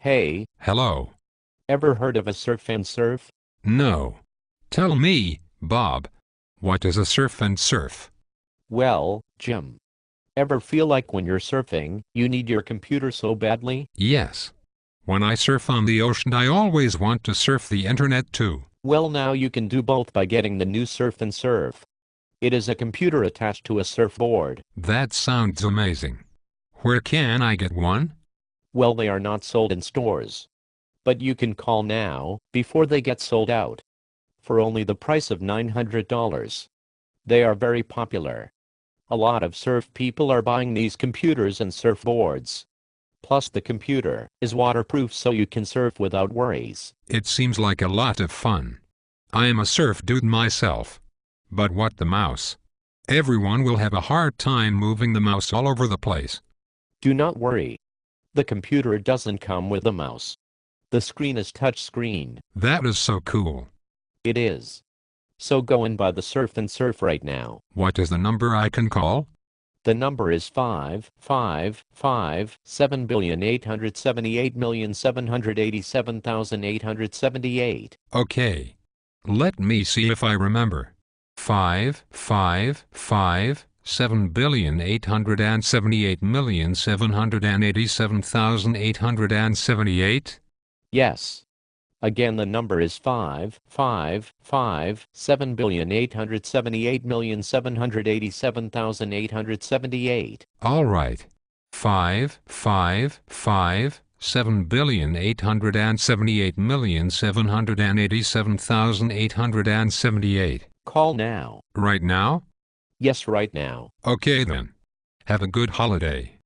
Hey, Hello. ever heard of a surf and surf? No. Tell me, Bob. What is a surf and surf? Well, Jim, ever feel like when you're surfing, you need your computer so badly? Yes. When I surf on the ocean, I always want to surf the internet too. Well, now you can do both by getting the new Surf and Surf. It is a computer attached to a surfboard. That sounds amazing. Where can I get one? Well, they are not sold in stores. But you can call now, before they get sold out. For only the price of $900. They are very popular. A lot of surf people are buying these computers and surfboards. Plus the computer is waterproof so you can surf without worries. It seems like a lot of fun. I am a surf dude myself. But what the mouse? Everyone will have a hard time moving the mouse all over the place. Do not worry. The computer doesn't come with a mouse. The screen is touch screen. That is so cool. It is. So go and buy the Surf and Surf right now. What is the number I can call? The number is 555,778,787,878. Okay. Let me see if I remember. 5,787,878,787,878? Yes. Again, the number is 5,557,878,787,878. All right. 5,557,878,787,878. Call now. Right now? Yes, right now. Okay then. Have a good holiday.